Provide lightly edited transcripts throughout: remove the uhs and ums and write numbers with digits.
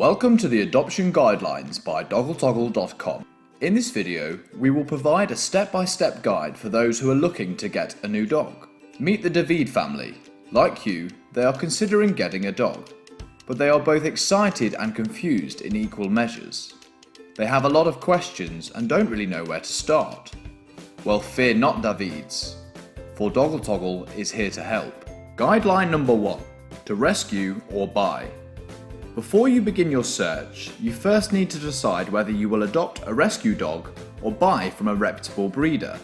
Welcome to the Adoption Guidelines by Doggletoggle.com. In this video, we will provide a step-by-step guide for those who are looking to get a new dog. Meet the David family. Like you, they are considering getting a dog, but they are both excited and confused in equal measures. They have a lot of questions and don't really know where to start. Well, fear not, Davids, for Doggletoggle is here to help. Guideline number 1. To rescue or buy. Before you begin your search, you first need to decide whether you will adopt a rescue dog or buy from a reputable breeder.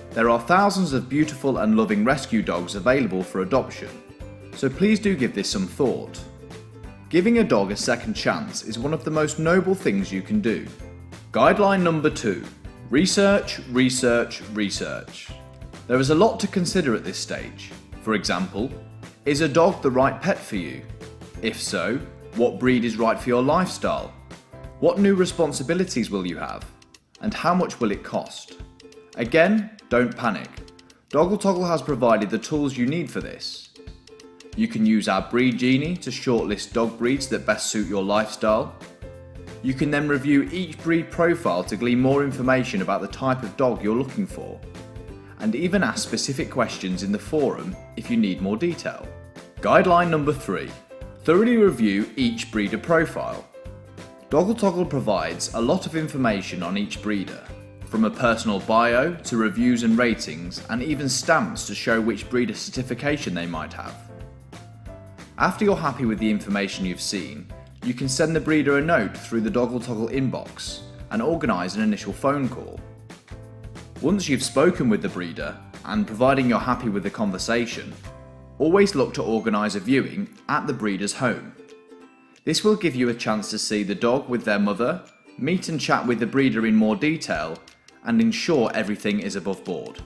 There are thousands of beautiful and loving rescue dogs available for adoption, so please do give this some thought. Giving a dog a second chance is one of the most noble things you can do. Guideline number 2. Research, research, research. There is a lot to consider at this stage. For example, is a dog the right pet for you? If so, what breed is right for your lifestyle? What new responsibilities will you have? And how much will it cost? Again, don't panic. Doggletoggle has provided the tools you need for this. You can use our Breed Genie to shortlist dog breeds that best suit your lifestyle. You can then review each breed profile to glean more information about the type of dog you're looking for, and even ask specific questions in the forum if you need more detail. Guideline number 3. Thoroughly review each breeder profile. Doggletoggle provides a lot of information on each breeder, from a personal bio to reviews and ratings, and even stamps to show which breeder certification they might have. After you're happy with the information you've seen, you can send the breeder a note through the Doggletoggle inbox and organise an initial phone call. Once you've spoken with the breeder, and providing you're happy with the conversation, always look to organise a viewing at the breeder's home. This will give you a chance to see the dog with their mother, meet and chat with the breeder in more detail, and ensure everything is above board.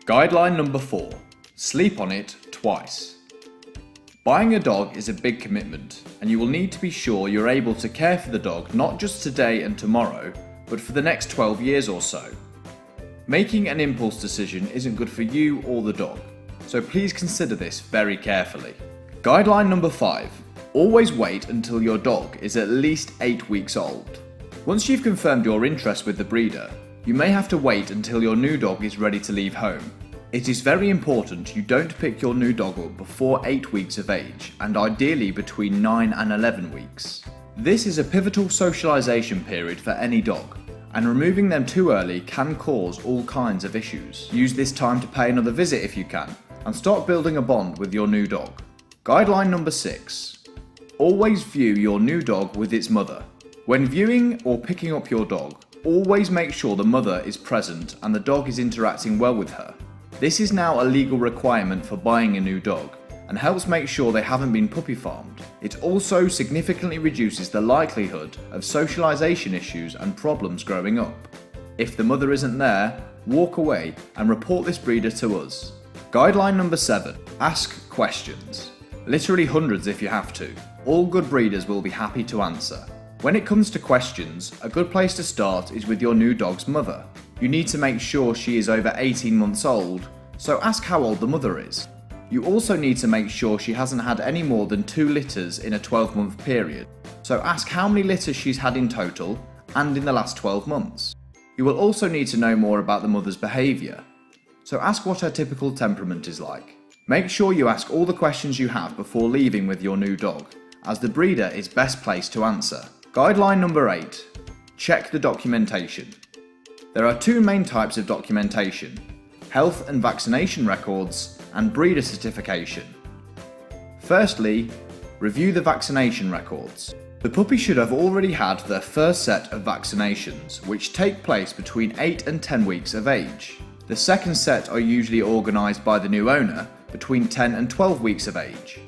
Guideline number 4. Sleep on it twice. Buying a dog is a big commitment, and you will need to be sure you're able to care for the dog not just today and tomorrow, but for the next 12 years or so. Making an impulse decision isn't good for you or the dog, so please consider this very carefully. Guideline number 5. Always wait until your dog is at least 8 weeks old. Once you've confirmed your interest with the breeder, you may have to wait until your new dog is ready to leave home. It is very important you don't pick your new dog up before 8 weeks of age, and ideally between 9 and 11 weeks. This is a pivotal socialisation period for any dog, and removing them too early can cause all kinds of issues. Use this time to pay another visit if you can, and start building a bond with your new dog. Guideline number 6. Always view your new dog with its mother. When viewing or picking up your dog, always make sure the mother is present and the dog is interacting well with her. This is now a legal requirement for buying a new dog, and helps make sure they haven't been puppy farmed. It also significantly reduces the likelihood of socialisation issues and problems growing up. If the mother isn't there, walk away and report this breeder to us. Guideline number 7. Ask questions. Literally hundreds if you have to. All good breeders will be happy to answer. When it comes to questions, a good place to start is with your new dog's mother. You need to make sure she is over 18 months old, so ask how old the mother is. You also need to make sure she hasn't had any more than 2 litters in a 12-month period, so ask how many litters she's had in total and in the last 12 months. You will also need to know more about the mother's behaviour, so ask what her typical temperament is like. Make sure you ask all the questions you have before leaving with your new dog, as the breeder is best placed to answer. Guideline number 8. Check the documentation. There are 2 main types of documentation: health and vaccination records and breeder certification. Firstly, review the vaccination records. The puppy should have already had their first set of vaccinations, which take place between 8 and 10 weeks of age. The second set are usually organised by the new owner between 10 and 12 weeks of age.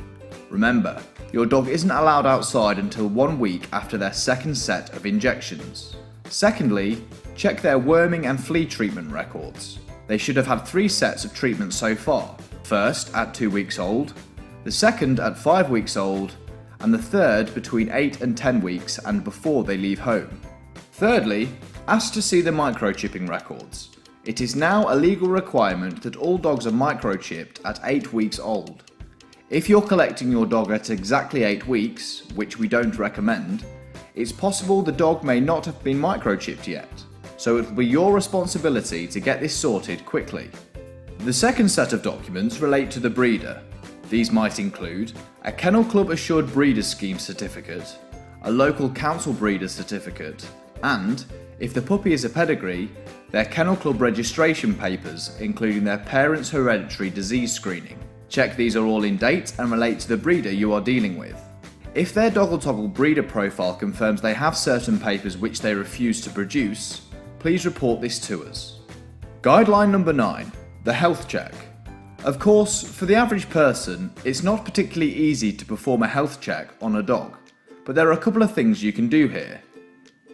Remember, your dog isn't allowed outside until 1 week after their second set of injections. Secondly, check their worming and flea treatment records. They should have had 3 sets of treatments so far. First at 2 weeks old, the second at 5 weeks old, and the third between 8 and 10 weeks and before they leave home. Thirdly, ask to see the microchipping records. It is now a legal requirement that all dogs are microchipped at 8 weeks old. If you're collecting your dog at exactly 8 weeks, which we don't recommend, it's possible the dog may not have been microchipped yet, so it will be your responsibility to get this sorted quickly. The second set of documents relate to the breeder. These might include a Kennel Club Assured Breeders Scheme certificate, a local council breeder certificate, and, if the puppy is a pedigree, their Kennel Club registration papers, including their parents' hereditary disease screening. Check these are all in date and relate to the breeder you are dealing with. If their Doggletoggle breeder profile confirms they have certain papers which they refuse to produce, please report this to us. Guideline number 9, the health check. Of course, for the average person, it's not particularly easy to perform a health check on a dog, but there are a couple of things you can do here.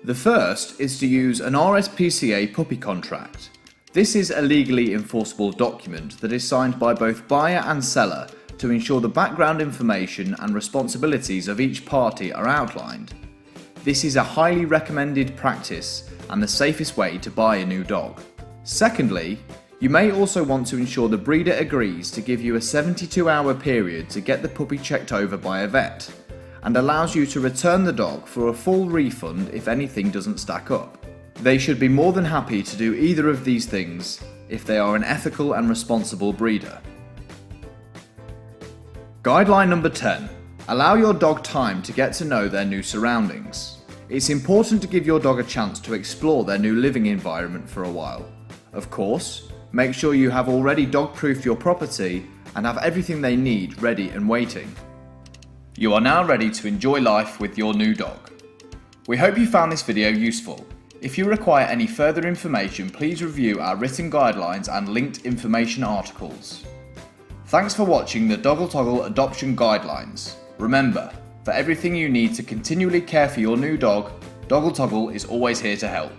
The first is to use an RSPCA puppy contract. This is a legally enforceable document that is signed by both buyer and seller to ensure the background information and responsibilities of each party are outlined. This is a highly recommended practice and the safest way to buy a new dog. Secondly, you may also want to ensure the breeder agrees to give you a 72-hour period to get the puppy checked over by a vet, and allows you to return the dog for a full refund if anything doesn't stack up. They should be more than happy to do either of these things if they are an ethical and responsible breeder. Guideline number 10. Allow your dog time to get to know their new surroundings. It's important to give your dog a chance to explore their new living environment for a while. Of course, make sure you have already dog-proofed your property and have everything they need ready and waiting. You are now ready to enjoy life with your new dog. We hope you found this video useful. If you require any further information, please review our written guidelines and linked information articles. Thanks for watching the Doggletoggle Adoption Guidelines. Remember, for everything you need to continually care for your new dog, Doggletoggle is always here to help.